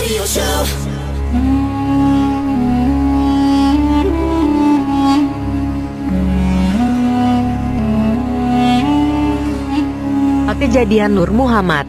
radio show. Kejadian Nur Muhammad.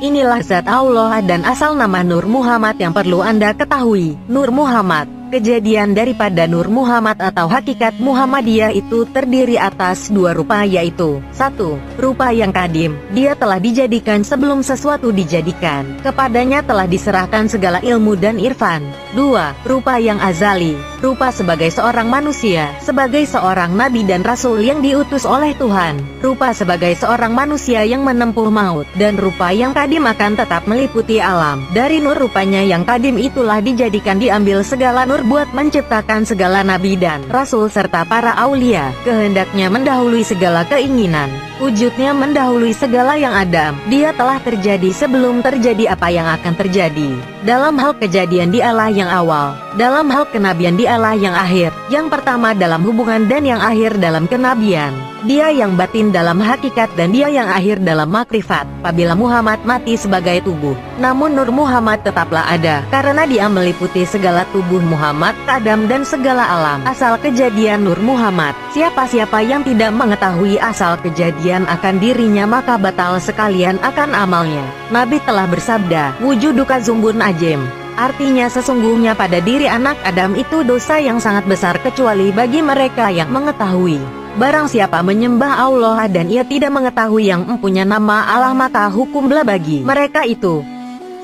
Inilah zat Allah dan asal nama Nur Muhammad yang perlu Anda ketahui. Nur Muhammad, kejadian daripada Nur Muhammad atau hakikat Muhammadiyah itu terdiri atas dua rupa, yaitu: 1. Rupa yang kadim, dia telah dijadikan sebelum sesuatu dijadikan, kepadanya telah diserahkan segala ilmu dan irfan. 2. Rupa yang azali, rupa sebagai seorang manusia, sebagai seorang nabi dan rasul yang diutus oleh Tuhan, rupa sebagai seorang manusia yang menempuh maut, dan rupa yang kadim akan tetap meliputi alam. Dari nur rupanya yang kadim itulah dijadikan diambil segala nur buat menciptakan segala nabi dan rasul serta para aulia. Kehendaknya mendahului segala keinginan, wujudnya mendahului segala yang ada. Dia telah terjadi sebelum terjadi apa yang akan terjadi. Dalam hal kejadian dialah yang awal, dalam hal kenabian dialah yang akhir, yang pertama dalam hubungan dan yang akhir dalam kenabian. Dia yang batin dalam hakikat dan dia yang akhir dalam makrifat. Apabila Muhammad mati sebagai tubuh, namun Nur Muhammad tetaplah ada, karena dia meliputi segala tubuh Muhammad, Adam dan segala alam. Asal kejadian Nur Muhammad, siapa-siapa yang tidak mengetahui asal kejadian akan dirinya maka batal sekalian akan amalnya. Nabi telah bersabda, wujuduka zumbun ajim, artinya sesungguhnya pada diri anak Adam itu dosa yang sangat besar kecuali bagi mereka yang mengetahui. Barang siapa menyembah Allah dan ia tidak mengetahui yang mempunyai nama Allah, maka hukumlah bagi mereka itu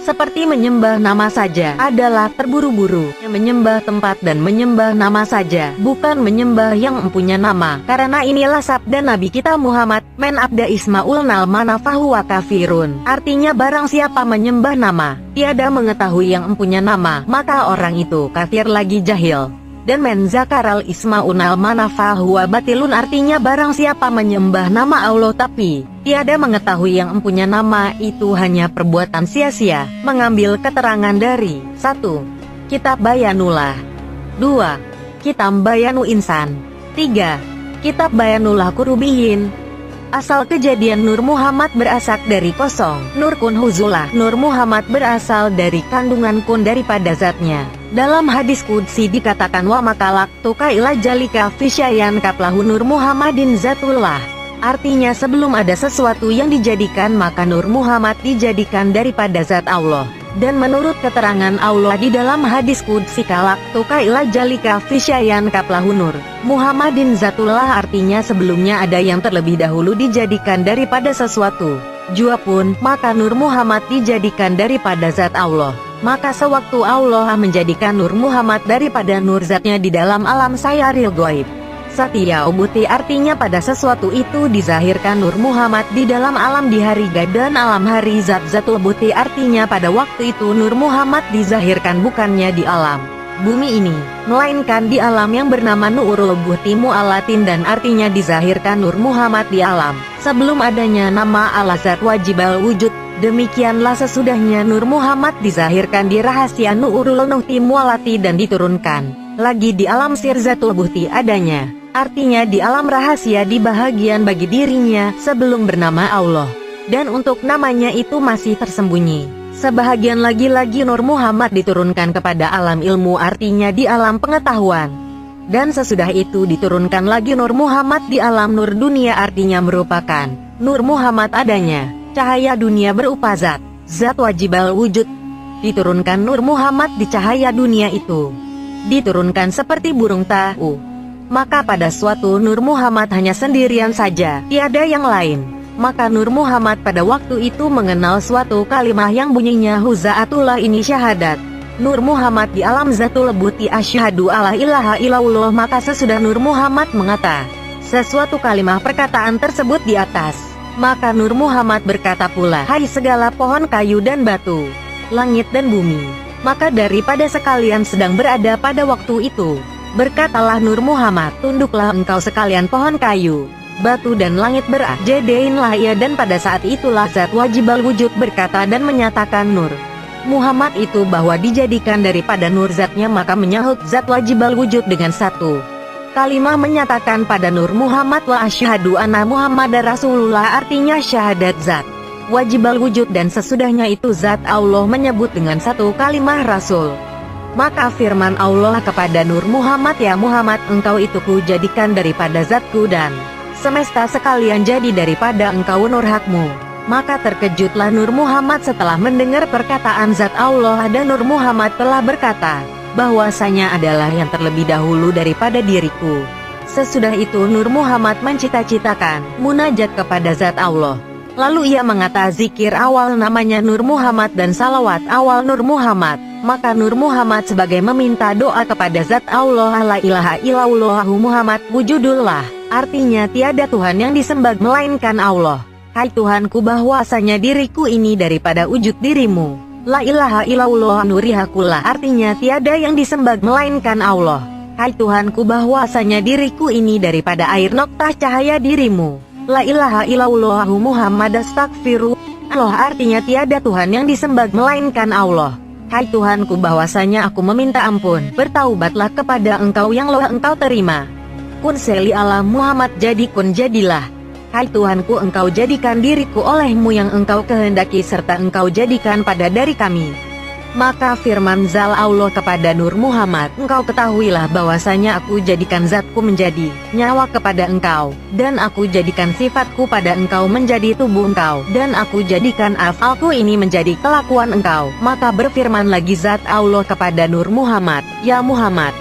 seperti menyembah nama saja, adalah terburu-buru. Menyembah tempat dan menyembah nama saja, bukan menyembah yang mempunyai nama. Karena inilah sabda Nabi kita Muhammad, men abda ismaul nalmana fahuwa kafirun. Artinya barang siapa menyembah nama, tiada mengetahui yang mempunyai nama, maka orang itu kafir lagi jahil. Dan men zakaral ismaunal manafa huwa batilun, artinya barang siapa menyembah nama Allah tapi tiada mengetahui yang mempunyai nama, itu hanya perbuatan sia-sia. Mengambil keterangan dari 1. Kitab Bayanullah, 2. Kitab Bayanu Insan, 3. Kitab Bayanullah Kurubiyin. Asal kejadian Nur Muhammad berasal dari kosong, Nur kun huzulah. Nur Muhammad berasal dari kandungan kun daripada zatnya. Dalam hadis qudsi dikatakan wa makalak tuka ila jalika fisyayan kaplahu Nur Muhammadin zatullah. Artinya sebelum ada sesuatu yang dijadikan maka Nur Muhammad dijadikan daripada zat Allah. Dan menurut keterangan Allah di dalam hadis qudsi kalak tuka ila jalika fisyayan kaplahu Nur Muhammadin zatullah, artinya sebelumnya ada yang terlebih dahulu dijadikan daripada sesuatu jua pun, maka Nur Muhammad dijadikan daripada zat Allah. Maka sewaktu Allah menjadikan Nur Muhammad daripada nur zatnya di dalam alam sayaril goib, Satya ubuti, artinya pada sesuatu itu dizahirkan Nur Muhammad di dalam alam di hari gaib dan alam hari zat-zatul buti, artinya pada waktu itu Nur Muhammad dizahirkan bukannya di alam bumi ini, melainkan di alam yang bernama Nurul Buhti Mu'alatin, dan artinya dizahirkan Nur Muhammad di alam sebelum adanya nama Allah Zat Wajibal Wujud. Demikianlah sesudahnya Nur Muhammad dizahirkan di rahasia Nurul Nuhti Mu'alati dan diturunkan lagi di alam Sirzatul Buhti adanya, artinya di alam rahasia di bahagian bagi dirinya sebelum bernama Allah, dan untuk namanya itu masih tersembunyi. Sebahagian lagi Nur Muhammad diturunkan kepada alam ilmu, artinya di alam pengetahuan, dan sesudah itu diturunkan lagi Nur Muhammad di alam nur dunia, artinya merupakan Nur Muhammad adanya cahaya dunia berupa zat wajibal wujud. Diturunkan Nur Muhammad di cahaya dunia itu, diturunkan seperti burung tahu. Maka pada suatu Nur Muhammad hanya sendirian saja, tiada yang lain. Maka Nur Muhammad pada waktu itu mengenal suatu kalimah yang bunyinya huzaatullah ini syahadat. Nur Muhammad di alam zatul buti asyhadu alla ilaha illallah. Maka sesudah Nur Muhammad mengata sesuatu kalimah perkataan tersebut di atas, maka Nur Muhammad berkata pula, hai segala pohon kayu dan batu, langit dan bumi, maka daripada sekalian sedang berada pada waktu itu, berkatalah Nur Muhammad, tunduklah engkau sekalian pohon kayu, batu dan langit, berjadainlah ia. Dan pada saat itulah zat wajibal wujud berkata dan menyatakan Nur Muhammad itu bahwa dijadikan daripada nur zatnya, maka menyahut zat wajibal wujud dengan satu kalimah menyatakan pada Nur Muhammad wa asyhadu anna Muhammadar Rasulullah, artinya syahadat zat wajibal wujud, dan sesudahnya itu zat Allah menyebut dengan satu kalimah Rasul. Maka firman Allah kepada Nur Muhammad, ya Muhammad, engkau itu kujadikan daripada zatku dan semesta sekalian jadi daripada engkau nur hakmu. Maka terkejutlah Nur Muhammad setelah mendengar perkataan zat Allah, dan Nur Muhammad telah berkata, bahwasanya adalah yang terlebih dahulu daripada diriku. Sesudah itu Nur Muhammad mencita-citakan munajat kepada zat Allah. Lalu ia mengata zikir awal namanya Nur Muhammad dan salawat awal Nur Muhammad. Maka Nur Muhammad sebagai meminta doa kepada zat Allah, la ilaha illallahu Muhammad wujudullah, artinya tiada Tuhan yang disembah melainkan Allah. Hai Tuhanku, bahwasanya diriku ini daripada wujud dirimu. La ilaha illallah nurihakullah, artinya tiada yang disembah melainkan Allah. Hai Tuhanku, bahwasanya diriku ini daripada air noktah cahaya dirimu. La ilaha illallah Muhammad astagfirullah, artinya tiada Tuhan yang disembah melainkan Allah. Hai Tuhanku, bahwasanya aku meminta ampun, bertaubatlah kepada engkau yang loh engkau terima. Kun seli alam Muhammad, jadi kun jadilah. Hai Tuhanku, engkau jadikan diriku olehmu yang engkau kehendaki, serta engkau jadikan pada dari kami. Maka firman zal Allah kepada Nur Muhammad, engkau ketahuilah bahwasanya aku jadikan zatku menjadi nyawa kepada engkau, dan aku jadikan sifatku pada engkau menjadi tubuh engkau, dan aku jadikan afalku ini menjadi kelakuan engkau. Maka berfirman lagi zat Allah kepada Nur Muhammad, ya Muhammad,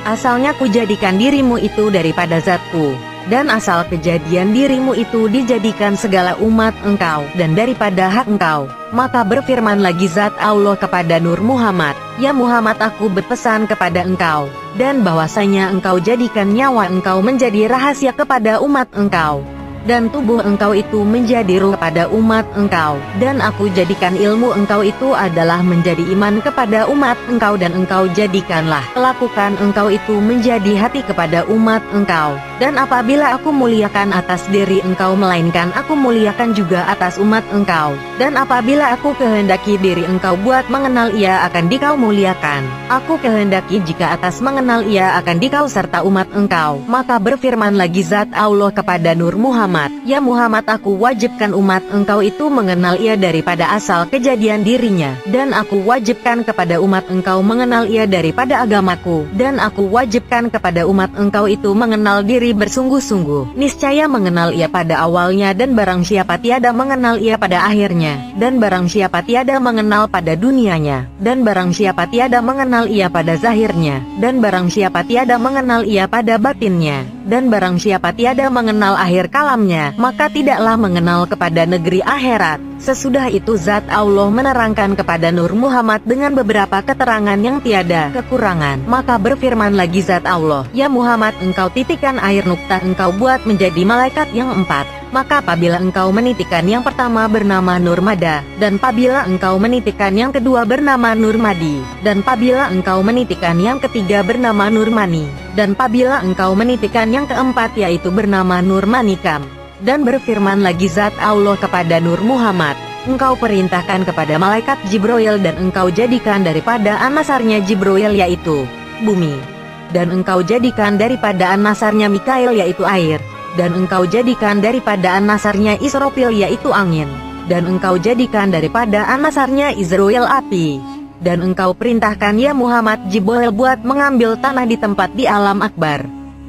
asalnya ku jadikan dirimu itu daripada zatku, dan asal kejadian dirimu itu dijadikan segala umat engkau dan daripada hak engkau. Maka berfirman lagi zat Allah kepada Nur Muhammad, ya Muhammad, aku berpesan kepada engkau, dan bahwasanya engkau jadikan nyawa engkau menjadi rahasia kepada umat engkau, dan tubuh engkau itu menjadi ruh kepada umat engkau, dan aku jadikan ilmu engkau itu adalah menjadi iman kepada umat engkau, dan engkau jadikanlah kelakukan engkau itu menjadi hati kepada umat engkau. Dan apabila aku muliakan atas diri engkau, melainkan aku muliakan juga atas umat engkau, dan apabila aku kehendaki diri engkau buat mengenal, ia akan dikau muliakan. Aku kehendaki jika atas mengenal, ia akan dikau serta umat engkau. Maka berfirman lagi zat Allah kepada Nur Muhammad, ya Muhammad, aku wajibkan umat engkau itu mengenal ia daripada asal kejadian dirinya, dan aku wajibkan kepada umat engkau mengenal ia daripada agamaku, dan aku wajibkan kepada umat engkau itu mengenal diri bersungguh-sungguh. Niscaya mengenal ia pada awalnya, dan barang siapa tiada mengenal ia pada akhirnya, dan barang siapa tiada mengenal pada dunianya, dan barang siapa tiada mengenal ia pada zahirnya, dan barang siapa tiada mengenal ia pada batinnya, dan barang siapa tiada mengenal akhir kalamnya, maka tidaklah mengenal kepada negeri akhirat. Sesudah itu zat Allah menerangkan kepada Nur Muhammad dengan beberapa keterangan yang tiada kekurangan. Maka berfirman lagi zat Allah, ya Muhammad, engkau titikkan air nuktah engkau buat menjadi malaikat yang 4. Maka apabila engkau menitikan yang pertama bernama Nur Mada, dan apabila engkau menitikan yang kedua bernama Nur Madi, dan apabila engkau menitikan yang ketiga bernama Nur Mani, dan apabila engkau menitikan yang keempat yaitu bernama Nur Manikam. Dan berfirman lagi zat Allah kepada Nur Muhammad, engkau perintahkan kepada malaikat Jibril, dan engkau jadikan daripada anasarnya Jibril yaitu bumi, dan engkau jadikan daripada anasarnya Mikail yaitu air, dan engkau jadikan daripada anasarnya Israfil yaitu angin, dan engkau jadikan daripada anasarnya Izrail api. Dan engkau perintahkan ya Muhammad Jibril buat mengambil tanah di tempat di alam akbar,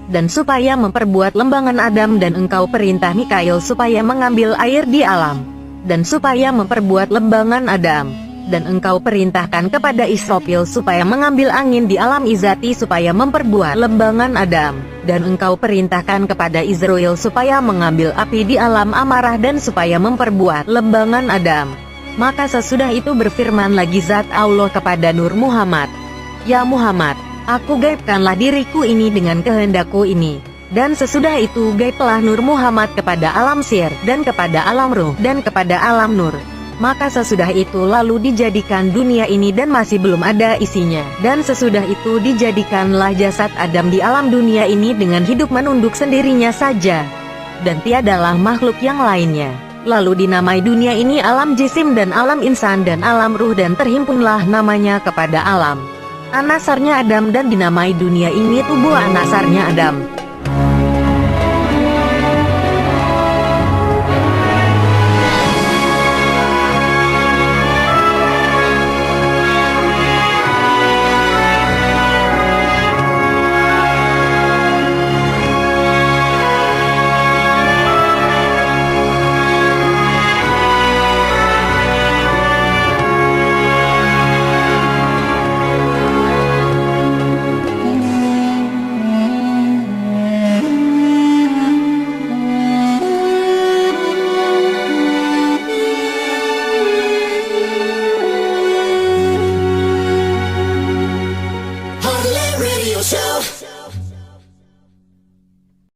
dan supaya memperbuat lembangan Adam, dan engkau perintah Mikail supaya mengambil air di alam, dan supaya memperbuat lembangan Adam, dan engkau perintahkan kepada Israfil supaya mengambil angin di alam izati supaya memperbuat lembangan Adam, dan engkau perintahkan kepada Izrail supaya mengambil api di alam amarah dan supaya memperbuat lembangan Adam. Maka sesudah itu berfirman lagi zat Allah kepada Nur Muhammad, ya Muhammad, aku gaibkanlah diriku ini dengan kehendakku ini. Dan sesudah itu gaiblah Nur Muhammad kepada alam sir, dan kepada alam ruh, dan kepada alam nur. Maka sesudah itu lalu dijadikan dunia ini dan masih belum ada isinya. Dan sesudah itu dijadikanlah jasad Adam di alam dunia ini dengan hidup menunduk sendirinya saja, dan tiadalah makhluk yang lainnya. Lalu dinamai dunia ini alam jisim dan alam insan dan alam ruh, dan terhimpunlah namanya kepada alam anasarnya Adam, dan dinamai dunia ini tubuh anasarnya Adam.